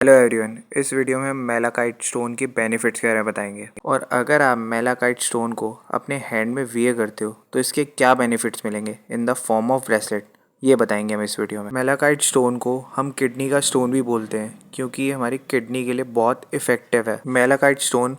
Hello everyone, इस video में हम मेलाकाइट स्टोन के बेनिफिट्स के बारे में बताएंगे। और अगर आप मेलाकाइट स्टोन को अपने हैंड में वियर करते हो तो इसके क्या बेनिफिट्स मिलेंगे in the form of bracelet, ये बताएंगे हम इस वीडियो में। मेलाकाइट स्टोन को हम किडनी का स्टोन भी बोलते हैं क्योंकि ये हमारी किडनी के लिए बहुत इफ़ेक्टिव है। Malachite stone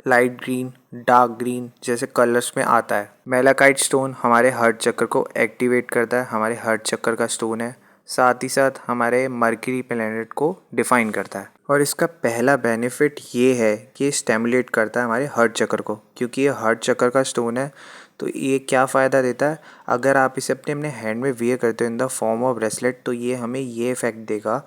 light green, dark green जैसे कलर्स में आता है। मेलाकाइट स्टोन हमारे हार्ट चक्र को एक्टिवेट करता है, हमारे हार्ट चक्र का स्टोन है। साथ ही साथ हमारे मरकरी प्लैनेट को डिफाइन करता है। और इसका पहला बेनिफिट ये है कि स्टिमुलेट करता है हमारे हार्ट चक्र को, क्योंकि ये हार्ट चक्र का स्टोन है। तो ये क्या फ़ायदा देता है, अगर आप इसे अपने हैंड में वियर करते हो in the form of bracelet, तो ये हमें ये इफ़ेक्ट देगा,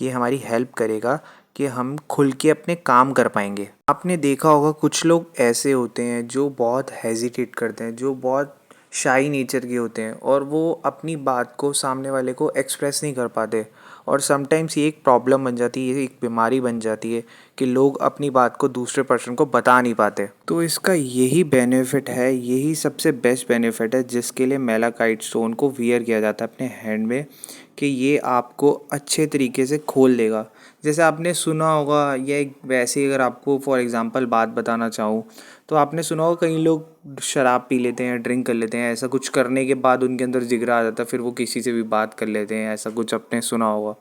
ये हमारी हेल्प करेगा कि हम खुल के अपने काम कर पाएंगे। आपने देखा होगा कुछ लोग ऐसे होते हैं जो बहुत हेजिटेट करते हैं, जो बहुत शाई नेचर के होते हैं और वो अपनी बात को सामने वाले को एक्सप्रेस नहीं कर पाते। और समटाइम्स ये एक प्रॉब्लम बन जाती है, ये एक बीमारी बन जाती है कि लोग अपनी बात को दूसरे पर्सन को बता नहीं पाते। तो इसका यही बेनिफिट है, यही सबसे बेस्ट बेनिफिट है जिसके लिए मेलाकाइट स्टोन को वियर किया जाता है अपने हैंड में, कि ये आपको अच्छे तरीके से खोल देगा। जैसे आपने सुना होगा, या एक वैसे ही अगर आपको फॉर एग्ज़ाम्पल बात बताना चाहूँ तो आपने सुना होगा कई लोग शराब पी लेते हैं, ड्रिंक कर लेते हैं, ऐसा कुछ करने के बाद उनके अंदर जिगरा आ जाता है, फिर वो किसी से भी बात कर लेते हैं, ऐसा कुछ आपने सुना होगा।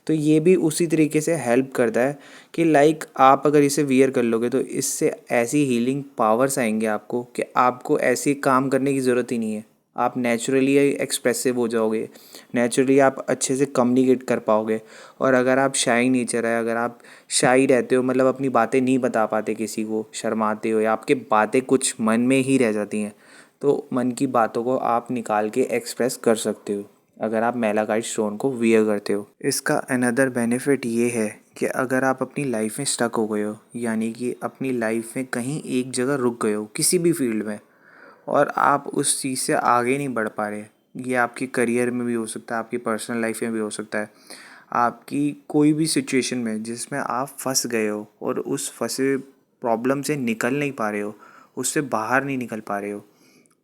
तो ये भी उसी तरीके से हेल्प करता है कि लाइक आप अगर इसे वियर कर लोगे तो इससे ऐसी हीलिंग पावर्स आएंगे आपको कि आपको ऐसे काम करने की ज़रूरत ही नहीं है। आप नेचुरली एक्सप्रेसिव हो जाओगे, नेचुरली आप अच्छे से कम्युनिकेट कर पाओगे। और अगर आप शाई नेचर है, अगर आप शाई रहते हो, मतलब अपनी बातें नहीं बता पाते किसी को, शर्माते हो, या आपकी बातें कुछ मन में ही रह जाती हैं, तो मन की बातों को आप निकाल के एक्सप्रेस कर सकते हो अगर आप मेलाकाइट स्टोन को वियर करते हो। इसका अनदर बेनिफिट ये है कि अगर आप अपनी लाइफ में स्टक हो गए हो, यानी कि अपनी लाइफ में कहीं एक जगह रुक गए हो किसी भी फील्ड में, और आप उस चीज़ से आगे नहीं बढ़ पा रहे, ये आपके करियर में भी हो सकता है, आपकी पर्सनल लाइफ में भी हो सकता है, आपकी कोई भी सिचुएशन में जिसमें आप फंस गए हो और उस फंसे प्रॉब्लम से निकल नहीं पा रहे हो, उससे बाहर नहीं निकल पा रहे हो,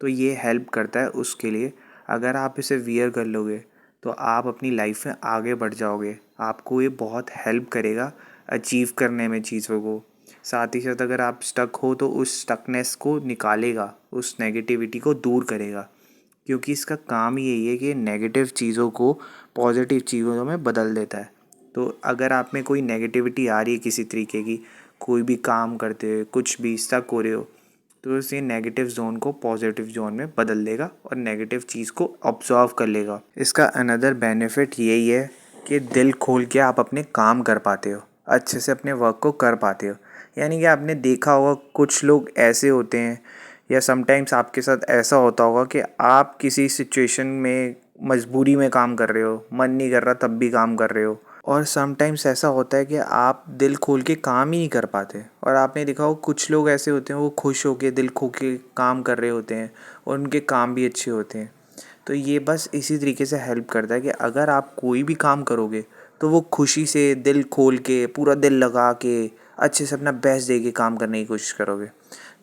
तो ये हेल्प करता है उसके लिए। अगर आप इसे वियर कर लोगे तो आप अपनी लाइफ में आगे बढ़ जाओगे, आपको ये बहुत हेल्प करेगा अचीव करने में चीज़ों को। साथ ही साथ अगर आप स्टक हो तो उस स्टकनेस को निकालेगा, उस नेगेटिविटी को दूर करेगा, क्योंकि इसका काम ही यही है कि नेगेटिव चीज़ों को पॉजिटिव चीज़ों में बदल देता है। तो अगर आप में कोई नेगेटिविटी आ रही है किसी तरीके की, कोई भी काम करते हुए कुछ भी स्टक हो रहे हो, तो इस नेगेटिव जोन को पॉजिटिव जोन में बदल देगा और नेगेटिव चीज़ को ऑब्जर्व कर लेगा। इसका अनदर बेनिफिट यही है कि दिल खोल के आप अपने काम कर पाते हो, अच्छे से अपने वर्क को कर पाते हो। यानी कि आपने देखा होगा कुछ लोग ऐसे होते हैं, या समटाइम्स आपके साथ ऐसा होता होगा कि आप किसी सिचुएशन में मजबूरी में काम कर रहे हो, मन नहीं कर रहा तब भी काम कर रहे हो, और समटाइम्स ऐसा होता है कि आप दिल खोल के काम ही नहीं कर पाते। और आपने देखा हो कुछ लोग ऐसे होते हैं, वो खुश होके दिल खो के काम कर रहे होते हैं और उनके काम भी अच्छे होते हैं। तो ये बस इसी तरीके से हेल्प करता है कि अगर आप कोई भी काम करोगे तो वो खुशी से दिल खोल के पूरा दिल लगा के अच्छे से अपना बेस्ट दे के काम करने की कोशिश करोगे।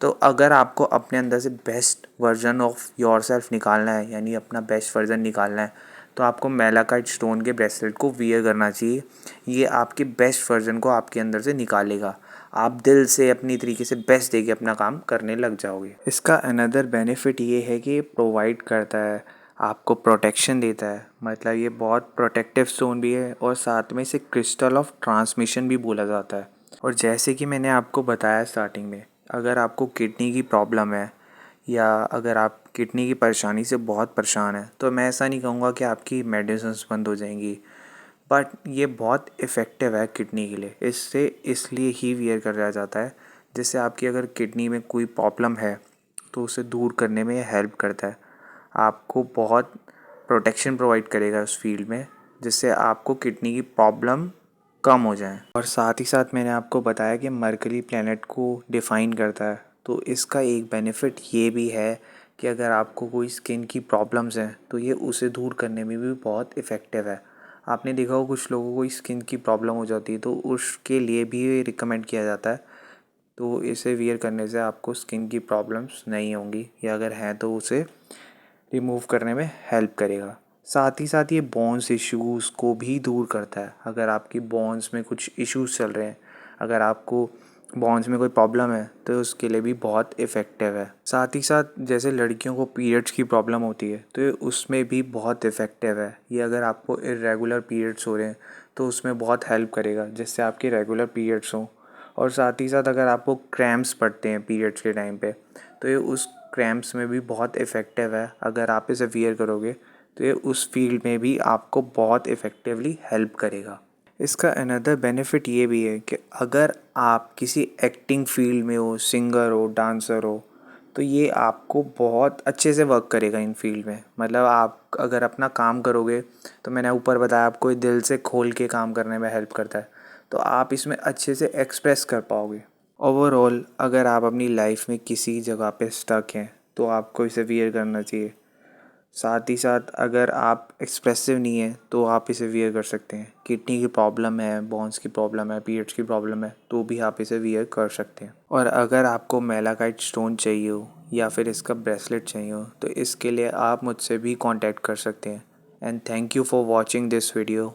तो अगर आपको अपने अंदर से best version of your self निकालना है, यानी अपना बेस्ट वर्जन निकालना है, तो आपको मेलाकाइट स्टोन के ब्रेसलेट को वियर करना चाहिए। ये आपके बेस्ट वर्जन को आपके अंदर से निकालेगा, आप दिल से अपनी तरीके से बेस्ट देके अपना काम करने लग जाओगे। इसका अनदर बेनिफिट ये है कि ये प्रोवाइड करता है, आपको प्रोटेक्शन देता है, मतलब ये बहुत प्रोटेक्टिव स्टोन भी है और साथ में इसे क्रिस्टल ऑफ ट्रांसमिशन भी बोला जाता है। और जैसे कि मैंने आपको बताया स्टार्टिंग में, अगर आपको किडनी की प्रॉब्लम है या अगर आप किडनी की परेशानी से बहुत परेशान हैं, तो मैं ऐसा नहीं कहूँगा कि आपकी मेडिसिन्स बंद हो जाएंगी, बट ये बहुत इफ़ेक्टिव है किडनी के लिए। इससे इसलिए ही वियर कराया जाता है, जिससे आपकी अगर किडनी में कोई प्रॉब्लम है तो उसे दूर करने में हेल्प करता है, आपको बहुत प्रोटेक्शन प्रोवाइड करेगा उस फील्ड में, जिससे आपको किडनी की प्रॉब्लम कम हो जाए। और साथ ही साथ मैंने आपको बताया कि मरकरी प्लैनेट को डिफ़ाइन करता है, तो इसका एक बेनिफिट ये भी है कि अगर आपको कोई स्किन की प्रॉब्लम्स हैं तो ये उसे दूर करने में भी बहुत इफ़ेक्टिव है। आपने देखा हो कुछ लोगों को स्किन की प्रॉब्लम हो जाती है तो उसके लिए भी रिकमेंड किया जाता है, तो इसे वियर करने से आपको स्किन की प्रॉब्लम्स नहीं होंगी, या अगर हैं तो उसे रिमूव करने में हेल्प करेगा। साथ ही साथ ये बोन्स इश्यूज़ को भी दूर करता है। अगर आपकी बोन्स में कुछ इश्यूज़ चल रहे हैं, अगर आपको बोन्स में कोई प्रॉब्लम है तो उसके लिए भी बहुत इफ़ेक्टिव है। साथ ही साथ जैसे लड़कियों को पीरियड्स की प्रॉब्लम होती है तो ये उसमें भी बहुत इफ़ेक्टिव है। ये अगर आपको इर्रेगुलर पीरियड्स हो रहे हैं तो उसमें बहुत हेल्प करेगा, जिससे आपके रेगुलर पीरियड्स हों। और साथ ही साथ अगर आपको क्रैम्प्स पड़ते हैं पीरियड्स के टाइम पे तो ये उस क्रैम्प्स में भी बहुत इफ़ेक्टिव है। अगर आप इसे वियर करोगे तो ये उस फील्ड में भी आपको बहुत इफ़ेक्टिवली हेल्प करेगा। इसका अनदर बेनिफिट ये भी है कि अगर आप किसी एक्टिंग फील्ड में हो, सिंगर हो, डांसर हो, तो ये आपको बहुत अच्छे से वर्क करेगा इन फील्ड में। मतलब आप अगर अपना काम करोगे तो मैंने ऊपर बताया आपको दिल से खोल के काम करने में हेल्प करता है, तो आप इसमें अच्छे से एक्सप्रेस कर पाओगे। ओवरऑल अगर आप अपनी लाइफ में किसी जगह पे स्टक हैं तो आपको इसे वियर करना चाहिए। साथ ही साथ अगर आप एक्सप्रेसिव नहीं हैं तो आप इसे वियर कर सकते हैं। किडनी की प्रॉब्लम है, बोन्स की प्रॉब्लम है, पीरियड्स की प्रॉब्लम है, तो भी आप इसे वियर कर सकते हैं। और अगर आपको मेलाकाइट स्टोन चाहिए हो या फिर इसका ब्रेसलेट चाहिए हो तो इसके लिए आप मुझसे भी कांटेक्ट कर सकते हैं। And thank you for watching this video.